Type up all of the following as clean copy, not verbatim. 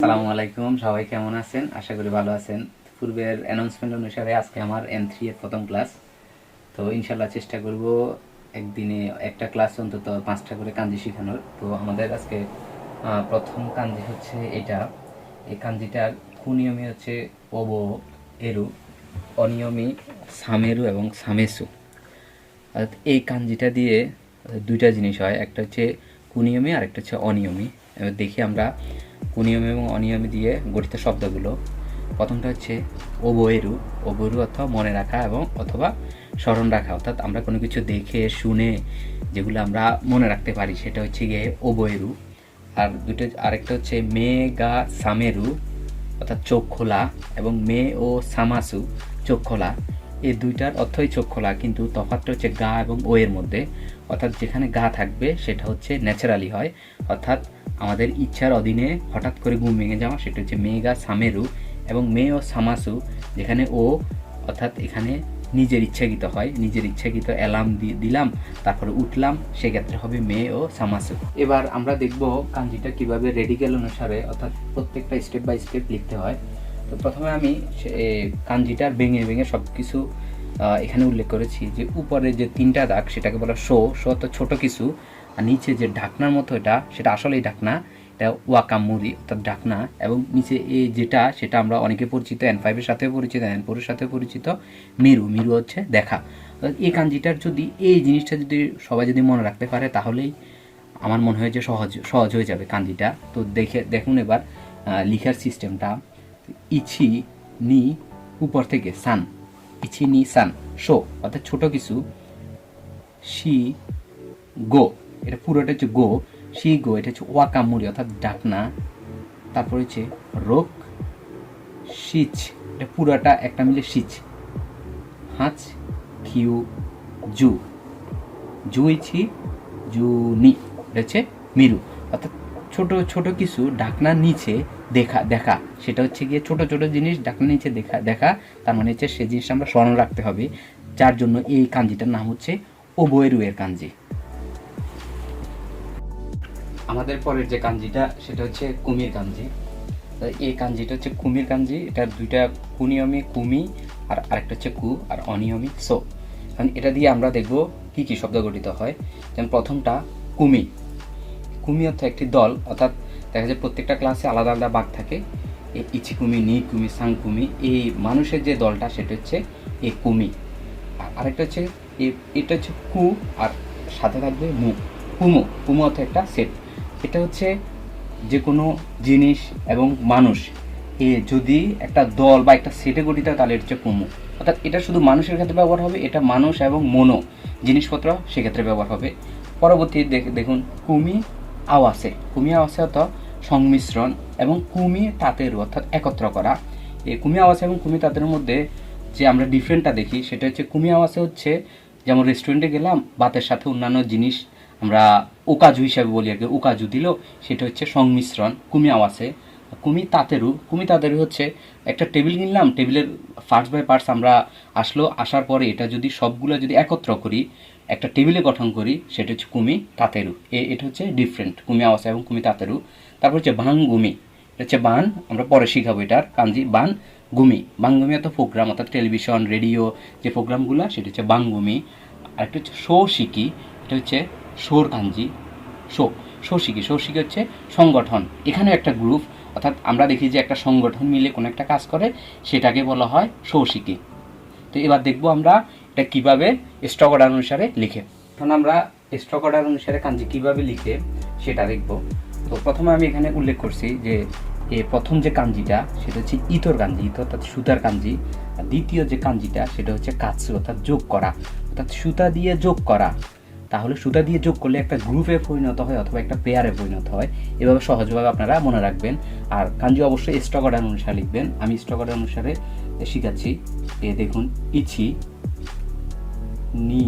আসসালামু আলাইকুম, সবাই কেমন আছেন? আশা করি ভালো আছেন। পূর্বের অ্যানাউন্সমেন্ট অনুসারে আজকে আমার N3 এর প্রথম ক্লাস। তো ইনশাল্লাহ চেষ্টা করব একদিনে একটা ক্লাস অন্তত 5টা করে কাঞ্জি শেখানোর। তো আমাদের আজকে প্রথম কাঞ্জি হচ্ছে এটা। এই কাঞ্জিটার কুনিয়মি হচ্ছে ওবো এরু, অনিয়মি সামেরু এবং সামেসু। অর্থাৎ এই কাঞ্জিটা দিয়ে দুইটা জিনিস হয়, একটা হচ্ছে কুনিয়মি আর একটা হচ্ছে অনিয়মি। এবার দেখি আমরা কুনিয়মি এবং অনিয়মি দিয়ে গঠিত শব্দগুলো। প্রথমটা হচ্ছে ওবোয়েরু। ওবোয়েরু অর্থাৎ মনে রাখা এবং অথবা স্মরণ রাখা, অর্থাৎ আমরা কোনো কিছু দেখে শুনে যেগুলো আমরা মনে রাখতে পারি সেটা হচ্ছে গিয়ে ওবোয়েরু। আর আরেকটা হচ্ছে মে গা সামেরু অর্থাৎ চোখ খোলা, এবং মে ও সামাসু চোখ খোলা। এই দুইটার অর্থই চোখ খোলা, কিন্তু তফাৎটা হচ্ছে গা এবং ও এর মধ্যে। অর্থাৎ যেখানে গা থাকবে সেটা হচ্ছে ন্যাচারালি হয়, অর্থাৎ আমাদের ইচ্ছার অধীনে হঠাৎ করে ঘুম ভেঙে যাওয়া, সেটা হচ্ছে মেগা সামেরু। এবং মে ও সামাসু যেখানে ও, অর্থাৎ এখানে নিজের ইচ্ছাকৃত হয়, নিজের ইচ্ছাকৃত অ্যালার্ম দিলাম তারপরে উঠলাম, সেক্ষেত্রে হবে মে ও সামাসু। এবার আমরা দেখব কাঞ্জিটা কিভাবে রেডিক্যাল অনুসারে অর্থাৎ প্রত্যেকটা স্টেপ বাই স্টেপ লিখতে হয়। তো প্রথমে আমি কাঞ্জিটার ভেঙে ভেঙে সব কিছু এখানে উল্লেখ করেছি। যে উপরে যে তিনটা দাগ সেটাকে বলা শো তো ছোট কিছু, আর নিচে যে ঢাকনার মতো এটা, সেটা আসলেই ঢাকনা, এটা ওয়াকামুরি অর্থাৎ ঢাকনা। এবং নিচে এই যেটা, সেটা আমরা অনেকে পরিচিত, N5 এর সাথেও পরিচিত, N4 এর সাথেও পরিচিত, মিরু। মিরু হচ্ছে দেখা। এই কাঞ্জিটার যদি এই জিনিসটা যদি সবাই যদি মনে রাখতে পারে তাহলেই আমার মনে হয় যে সহজ হয়ে যাবে কাঞ্জিটা। তো দেখুন এবার লিখার সিস্টেমটা। ইছি নি উপর থেকে সান, ইছি নি সান শো অর্থাৎ ছোট কিছু, শি গো এটা পুরোটা হচ্ছে গো, শি গো এটা হচ্ছে ওয়াকামুরি অর্থাৎ ডাকনা। তারপর হচ্ছে রোক শিচ, এটা পুরোটা একটা মিলে শিচ। হাঁচ কিউ জু, জুইছি জুনি এটা হচ্ছে মিরু। অর্থাৎ ছোট ছোট কিছু ডাকনার নিচে দেখা, সেটা হচ্ছে গিয়ে ছোট ছোট জিনিস ডাকনার নিচে দেখা। তার মানে হচ্ছে সেই জিনিসটা আমরা স্মরণ রাখতে হবে, যার জন্য এই কাঞ্জিটার নাম হচ্ছে ওবোয়েরু এর কাঞ্জি। আমাদের পরের যে কাঞ্জিটা সেটা হচ্ছে কুমির কাঞ্জি। এই কাঞ্জিটা হচ্ছে কুমির কাঞ্জি। এটার দুইটা কুনিয়মি কুমি আর আরেকটা হচ্ছে কু, আর অনিয়মি সো। কারণ এটা দিয়ে আমরা দেখব কি কি শব্দ গঠিত হয়। যেমন প্রথমটা কুমি। কুমি অর্থ একটি দল, অর্থাৎ দেখা যায় প্রত্যেকটা ক্লাসে আলাদা আলাদা ভাগ থাকে। এই ইচি কুমি, নি কুমি, সাং কুমি, এই মানুষের যে দলটা সেটা হচ্ছে এই কুমি। আর আরেকটা হচ্ছে এটা হচ্ছে কু, আর সাথে থাকবে মু। কুমো। কুমো অর্থ একটা সেট। এটা হচ্ছে যে কোনো জিনিস এবং মানুষ যদি একটা দল বা একটা সেটে গঠিত হয় তাহলে এটা হচ্ছে কুমু। অর্থাৎ এটা শুধু মানুষের ক্ষেত্রে ব্যবহার হবে, এটা মানুষ এবং মনো জিনিসপত্র সেক্ষেত্রে ব্যবহার হবে। পরবর্তী দেখুন কুমি আওয়াসে। কুমি আওয়াসে অর্থ সংমিশ্রণ, এবং কুমি তাতেরু অর্থাৎ একত্র করা। এই কুমি আওয়াসে এবং কুমি তাতের মধ্যে যে আমরা ডিফারেন্টটা দেখি সেটা হচ্ছে কুমি আওয়াসে হচ্ছে যেমন রেস্টুরেন্টে গেলাম, ভাতের সাথে অন্যান্য জিনিস আমরা ওকাজু হিসাবে বলি আর কি, ওকাজু দিল, সেটা হচ্ছে সংমিশ্রণ কুমি আওয়াসে। কুমি তাতেরু হচ্ছে একটা টেবিল কিনলাম, টেবিলের পার্টস বাই পার্টস আমরা আসার পরে এটা যদি সবগুলো যদি একত্র করি একটা টেবিলে গঠন করি সেটা হচ্ছে কুমি তাতেরু। এটা হচ্ছে ডিফারেন্ট কুমি আওয়াসে এবং কুমি তাতেরু। তারপর হচ্ছে বাংগুমি, এটা হচ্ছে বান, আমরা পরে শিখাবো এটার কাঞ্জি বান গুমি। বাংগুমি অর্থাৎ প্রোগ্রাম, অর্থাৎ টেলিভিশন রেডিও যে প্রোগ্রামগুলো সেটা হচ্ছে বাংগুমি। আরেকটা হচ্ছে শোশিকি, এটা হচ্ছে শোর কাঞ্জি শোশিকি হচ্ছে সংগঠন, এখানেও একটা গ্রুপ, অর্থাৎ আমরা দেখি যে একটা সংগঠন মিলে কোনো একটা কাজ করে সেটাকে বলা হয় শোশিকি। তো এবার দেখবো আমরা এটা কিভাবে স্টক অর্ডার অনুসারে লিখে। এখন আমরা স্টক অর্ডার অনুসারে কাঞ্জি কিভাবে লিখে সেটা দেখব। তো প্রথমে আমি এখানে উল্লেখ করছি যে প্রথম যে কাঞ্জিটা সেটা হচ্ছে ইতর কাঞ্জি, ইতর অর্থাৎ সুতার কাঞ্জি। আর দ্বিতীয় যে কাঞ্জিটা সেটা হচ্ছে কাৎসু অর্থাৎ যোগ করা, অর্থাৎ সুতা দিয়ে যোগ করা। তাহলে সুতা দিয়ে যোগ করলে একটা গ্রুপে পরিণত হয় অথবা একটা পেয়ারে পরিণত হয়। এভাবে সহজভাবে আপনারা মনে রাখবেন। আর কাঞ্জি অবশ্যই স্টক অর্ডার অনুসারে লিখবেন। আমি স্টক অর্ডার অনুসারে শিখাচ্ছি। দেখুন ইছি নি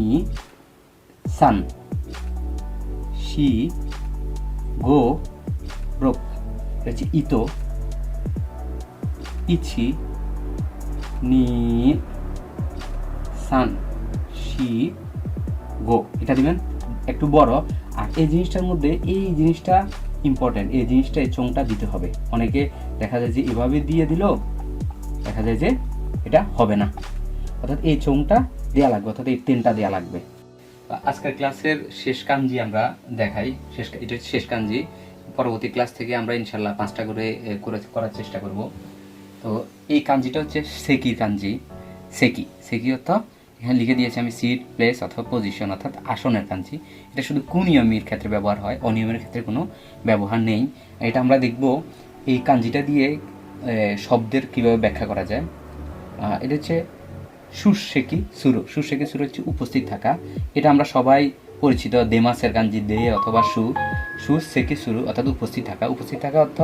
সান শি গো রোক, হচ্ছে ইতো। ইছি নি সান শি গো, এটা দিবেন একটু বড়। আর এই জিনিসটার মধ্যে এই জিনিসটা ইম্পর্টেন্ট, এই জিনিসটা, এই চোংটা দিতে হবে। অনেকে দেখা যায় যে এভাবে দিয়ে দিল, দেখা যায় যে এটা হবে না, অর্থাৎ এই চোংটা দেওয়া লাগবে, অর্থাৎ এই তেনটা দেওয়া লাগবে। আজকের ক্লাসের শেষ কাঞ্জি আমরা দেখাই, এটা হচ্ছে শেষ কাঞ্জি। পরবর্তী ক্লাস থেকে আমরা ইনশাল্লাহ 5টা করে করার চেষ্টা করব। তো এই কাঞ্জিটা হচ্ছে সেকি কাঞ্জি। সেকি অর্থ এখানে লিখে দিয়েছি আমি সিট, প্লেস অথবা পজিশন, অর্থাৎ আসনের কাঞ্জি। এটা শুধু কুনিয়মির ক্ষেত্রে ব্যবহার হয়, অনিয়মের ক্ষেত্রে কোনো ব্যবহার নেই। এটা আমরা দেখব এই কাঞ্জিটা দিয়ে শব্দের কিভাবে ব্যাখ্যা করা যায়। এটা হচ্ছে সুরসেকি সুরু হচ্ছে উপস্থিত থাকা। এটা আমরা সবাই পরিচিত, দেমাসের কাঞ্জি দে অথবা সুরসেকি সুরু অর্থাৎ উপস্থিত থাকা অর্থ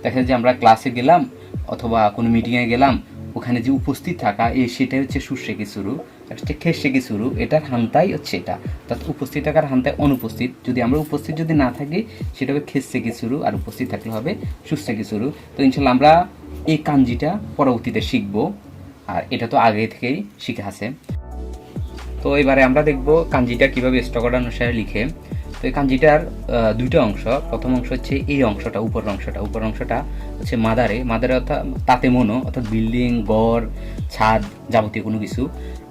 দেখা যায় যে আমরা ক্লাসে গেলাম অথবা কোনো মিটিংয়ে গেলাম, ওখানে যে উপস্থিত থাকা সেটাই হচ্ছে সুরসেকি সুরু। হচ্ছে খেসেকি সুরু, এটার হান্তাই হচ্ছে এটা, অর্থাৎ উপস্থিত থাকার হান্তায় অনুপস্থিত। যদি আমরা উপস্থিত যদি না থাকি সেটা হবে খেসেকি সুরু, আর উপস্থিত থাকলে হবে সুরসেকি সুরু। তো ইনশাল্লাহ আমরা এই কাঞ্জিটা পরবর্তীতে শিখবো, আর এটা তো আগে থেকেই শিখে আছে। তো এবারে আমরা দেখব কাঞ্জিটা কিভাবে স্টকর্ড অনুসারে লিখে। তো এই কাঞ্জিটার দুইটা অংশ। প্রথম অংশ হচ্ছে এই অংশটা, উপর অংশটা হচ্ছে মাদারে অর্থাৎ তাতে মনো, অর্থাৎ বিল্ডিং, গড়, ছাদ, যাবতীয় কোনো কিছু।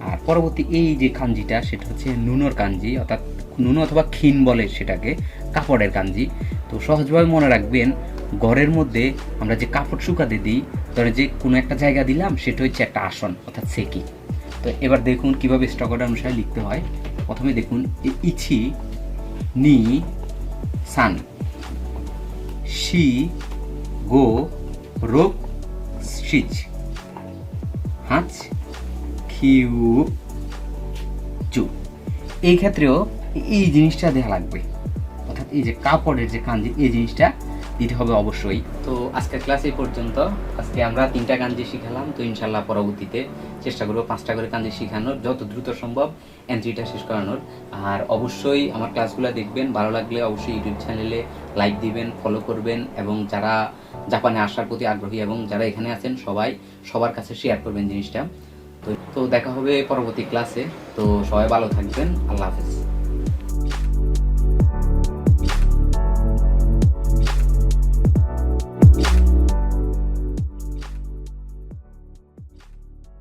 আর পরবর্তী এই যে কাঞ্জিটা সেটা হচ্ছে নুনোর কাঞ্জি, অর্থাৎ নুনো অথবা খিন বলে সেটাকে, কাপড়ের কাঞ্জি। তো সহজভাবে মনে রাখবেন, ঘরের মধ্যে আমরা যে কাপড় শুকাতে দিই, ধরে যে কোনো একটা জায়গা দিলাম, সেটা হচ্ছে একটা আসন অর্থাৎ সেকি। তো এবার দেখুন কিভাবে স্টকর্ড অনুসারে লিখতে হয়। প্রথমে দেখুন ইছি নি সান শি গো রোক শিচ হাঁচ খিউ চু। এই ক্ষেত্রেও এই জিনিসটা দেওয়া লাগবে, অর্থাৎ এই যে কাপড়ের যে কাঞ্জি, এই জিনিসটা দিতে হবে অবশ্যই। তো আজকের ক্লাস এই পর্যন্ত। আজকে আমরা 3টা কাঞ্জি শিখালাম। তো ইনশাল্লাহ পরবর্তীতে চেষ্টা করবো 5টা করে কাঞ্জি শিখানোর, যত দ্রুত সম্ভব এন্ট্রিটা শেষ করানোর। আর অবশ্যই আমার ক্লাসগুলো দেখবেন, ভালো লাগলে অবশ্যই ইউটিউব চ্যানেলে লাইক দিবেন, ফলো করবেন, এবং যারা জাপানে আসার প্রতি আগ্রহী এবং যারা এখানে আছেন সবার কাছে শেয়ার করবেন জিনিসটা। তো দেখা হবে পরবর্তী ক্লাসে। তো সবাই ভালো থাকবেন, আল্লাহ হাফেজ।